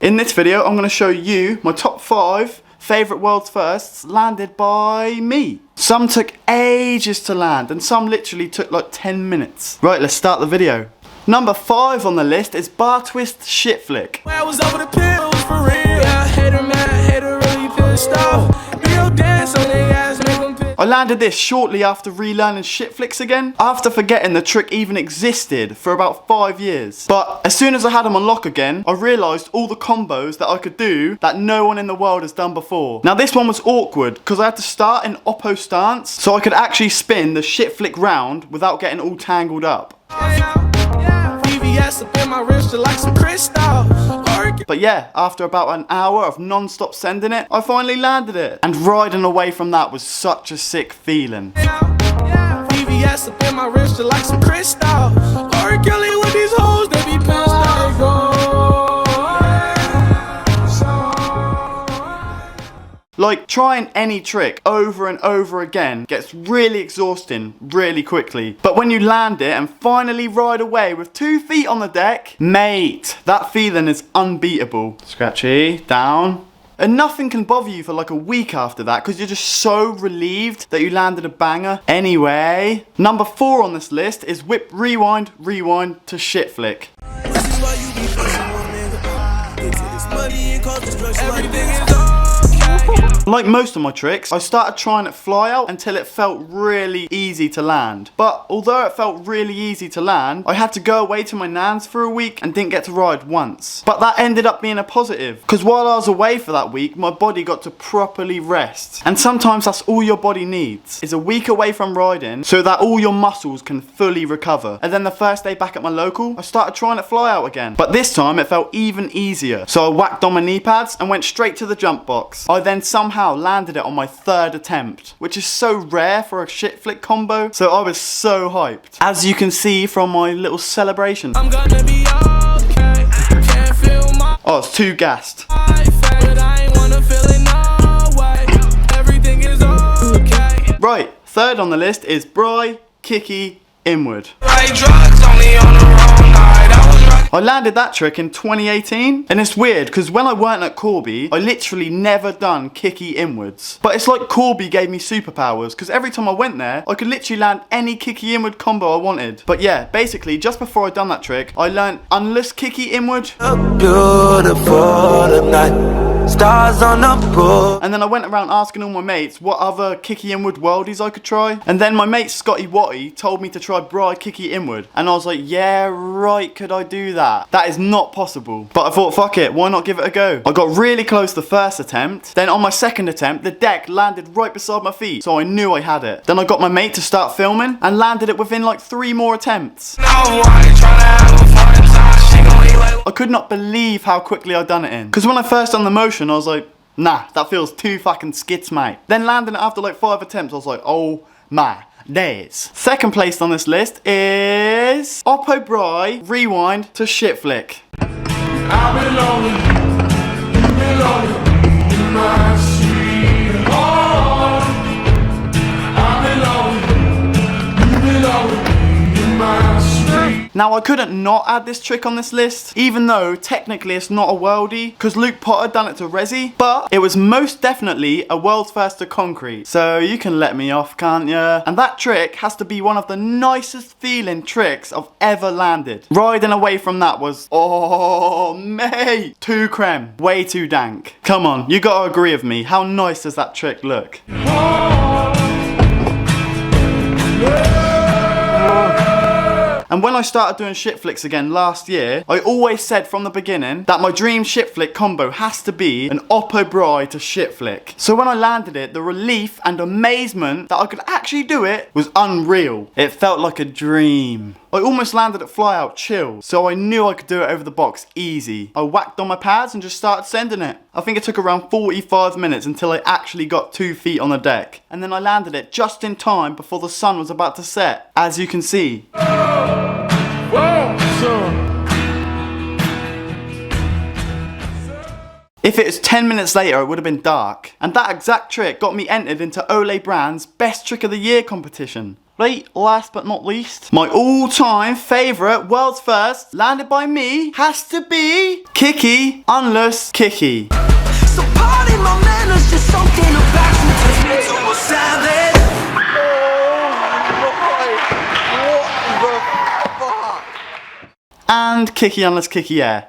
In this video, I'm going to show you my top 5 favourite world's firsts landed by me. Some took ages to land and some literally took like 10 minutes. Right, let's start the video. Number 5 on the list is bar twist shit flick. I was over the pills for real. Yeah, hater really pissed off. Real dance on their ass, make them piss. I landed this shortly after relearning shit flicks again, after forgetting the trick even existed for about 5 years. But as soon as I had them on lock again, I realised all the combos that I could do that no one in the world has done before. Now this one was awkward because I had to start in oppo stance so I could actually spin the shit flick round without getting all tangled up. But yeah, after about an hour of non-stop sending it, I finally landed it. And riding away from that was such a sick feeling. Like, trying any trick over and over again gets really exhausting really quickly. But when you land it and finally ride away with 2 feet on the deck, mate, that feeling is unbeatable. Scratchy, down. And nothing can bother you for like a week after that because you're just so relieved that you landed a banger. Anyway, number 4 on this list is whip rewind to shit flick. Like most of my tricks, I started trying it fly out until it felt really easy to land. But although it felt really easy to land, I had to go away to my nan's for a week and didn't get to ride once. But that ended up being a positive, because while I was away for that week, my body got to properly rest. And sometimes that's all your body needs, is a week away from riding so that all your muscles can fully recover. And then the first day back at my local, I started trying it fly out again. But this time it felt even easier. So I whacked on my knee pads and went straight to the jump box. I then somehow landed it on my 3rd attempt, which is so rare for a shit flick combo, so I was so hyped. As you can see from my little celebration. I'm gonna be okay. Can't feel my Oh, it's too gassed. but I ain't wanna feel it no way. Everything is okay. Right, 3rd on the list is Bry, Kicky, Inward. Right drugs only on the wrong night. I landed that trick in 2018, and it's weird because when I weren't at Corby, I literally never done kicky inwards. But it's like Corby gave me superpowers because every time I went there, I could literally land any kicky inward combo I wanted. But yeah, basically just before I done that trick, I learned unless kicky inward. Beautiful night. Stars on the pool. And then I went around asking all my mates what other kicky inward worldies I could try. And then my mate Scotty Watty told me to try Bry kicky inward. And I was like, yeah, right, could I do that? That is not possible. But I thought, fuck it, why not give it a go? I got really close the first attempt. Then on my 2nd attempt, the deck landed right beside my feet. So I knew I had it. Then I got my mate to start filming and landed it within like 3 more attempts. I could not believe how quickly I'd done it in. Because when I first done the motion, I was like, nah, that feels too fucking skits, mate. Then landing it after like 5 attempts, I was like, oh my days. 2nd place on this list is oppo Bry rewind to shit flick. I belong, you belong in my sweet heart. I belong, you belong in my sweet. Now I couldn't not add this trick on this list, even though technically it's not a worldie, because Luke Potter done it to Resi, but it was most definitely a world's first to concrete, so you can let me off, can't ya? And that trick has to be one of the nicest feeling tricks I've ever landed. Riding away from that was, oh mate, too creme, way too dank. Come on, you gotta agree with me, how nice does that trick look? And when I started doing shit flicks again last year, I always said from the beginning that my dream shit flick combo has to be an oppo Bry to shit flick. So when I landed it, the relief and amazement that I could actually do it was unreal. It felt like a dream. I almost landed at fly out chill, so I knew I could do it over the box easy. I whacked on my pads and just started sending it. I think it took around 45 minutes until I actually got 2 feet on the deck. And then I landed it just in time before the sun was about to set, as you can see. If it was 10 minutes later, it would have been dark. And that exact trick got me entered into Olay Brand's Best Trick of the Year competition. Right, last but not least, my all-time favourite world's first landed by me has to be Kiki Unless Kiki. So pardon my manners, just something about you takes me to a savage. And Kiki Unless Kiki Air.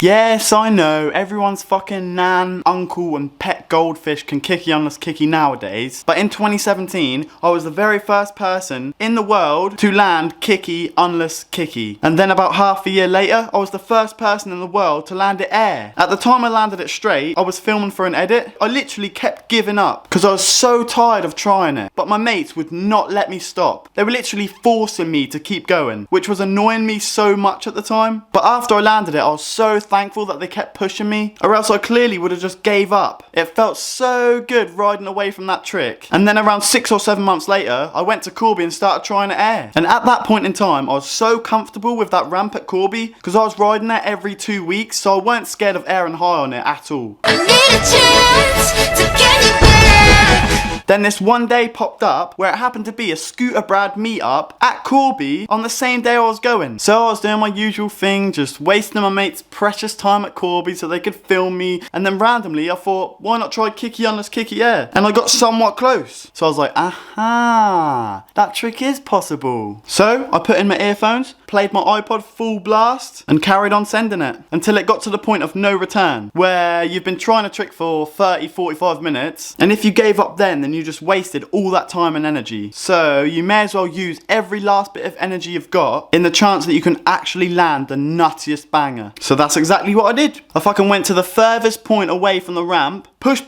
Yes, I know, everyone's fucking nan, uncle and pet goldfish can Kiki Unless Kiki nowadays. But in 2017, I was the very first person in the world to land Kiki Unless Kiki. And then about half a year later, I was the first person in the world to land it air. At the time I landed it straight, I was filming for an edit. I literally kept giving up because I was so tired of trying it. But my mates would not let me stop. They were literally forcing me to keep going, which was annoying me so much at the time. But after I landed it, I was so thankful that they kept pushing me, or else I clearly would have just gave up. It felt so good riding away from that trick. And then around 6 or 7 months later, I went to Corby and started trying it air. And at that point in time, I was so comfortable with that ramp at Corby because I was riding there every 2 weeks, so I weren't scared of airing high on it at all. I need a chance to get you back. Then this one day popped up where it happened to be a Scooter Brad meetup at Corby on the same day I was going. So I was doing my usual thing, just wasting my mates' precious time at Corby so they could film me. And then randomly I thought, why not try Kiki Unless Kiki Air? And I got somewhat close. So I was like, aha, that trick is possible. So I put in my earphones, played my iPod full blast and carried on sending it until it got to the point of no return, where you've been trying a trick for 30-45 minutes, and if you gave up then you just wasted all that time and energy. So you may as well use every last bit of energy you've got in the chance that you can actually land the nuttiest banger. So that's exactly what I did. I fucking went to the furthest point away from the ramp, push,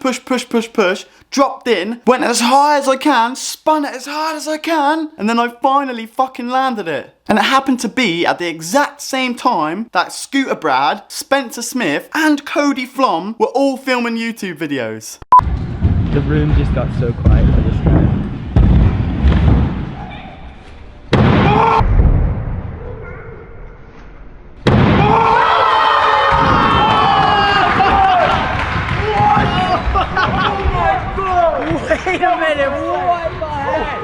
dropped in, went as high as I can, spun it as hard as I can, and then I finally fucking landed it. And it happened to be at the exact same time that Scooter Brad, Spencer Smith, and Cody Flom were all filming YouTube videos. The room just got so quiet for this guy. Wait a minute, what the heck?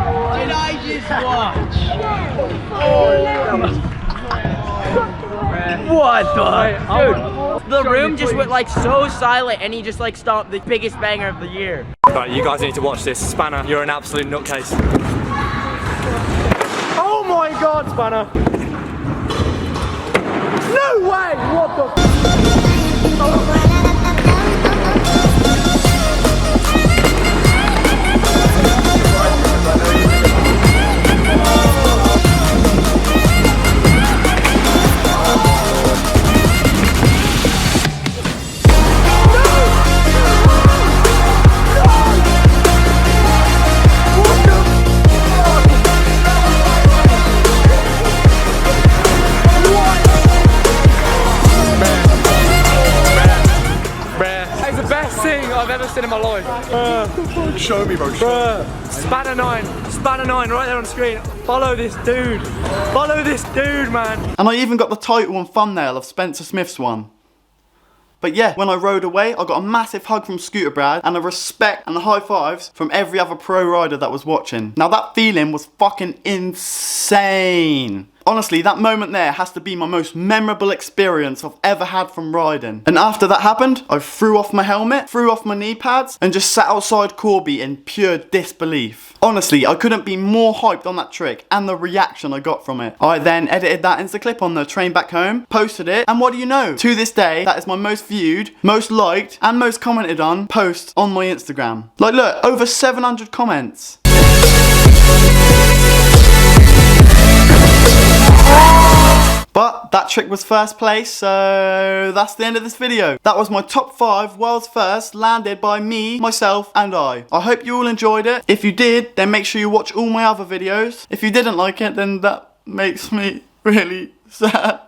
What did I just watch? What the? Dude, the room just went like so silent and he just like stopped the biggest banger of the year. Right, you guys need to watch this. Spanner, you're an absolute nutcase. Oh my god, Spanner! No way! What the? I've ever seen in my life. Show me, bro. Spanner 9, right there on screen. Follow this dude. Follow this dude, man. And I even got the title and thumbnail of Spencer Smith's one. But yeah, when I rode away, I got a massive hug from Scooter Brad and a respect and high fives from every other pro rider that was watching. Now that feeling was fucking insane. Honestly, that moment there has to be my most memorable experience I've ever had from riding. And after that happened, I threw off my helmet, threw off my knee pads, and just sat outside Corby in pure disbelief. Honestly, I couldn't be more hyped on that trick and the reaction I got from it. I then edited that Insta clip on the train back home, posted it, and what do you know? To this day, that is my most viewed, most liked, and most commented on post on my Instagram. Like look, over 700 comments. But that trick was first place, so that's the end of this video. That was my top 5 world's first landed by me, myself, and I. I hope you all enjoyed it. If you did, then make sure you watch all my other videos. If you didn't like it, then that makes me really sad.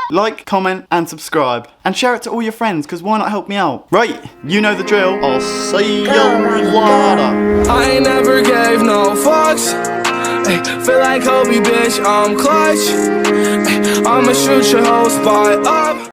Like, comment, and subscribe. And share it to all your friends, because why not help me out? Right, you know the drill. I'll see you later. I ain't never gave no fucks. Ay, feel like Kobe, bitch, I'm clutch. Ay, I'ma shoot your whole spot up.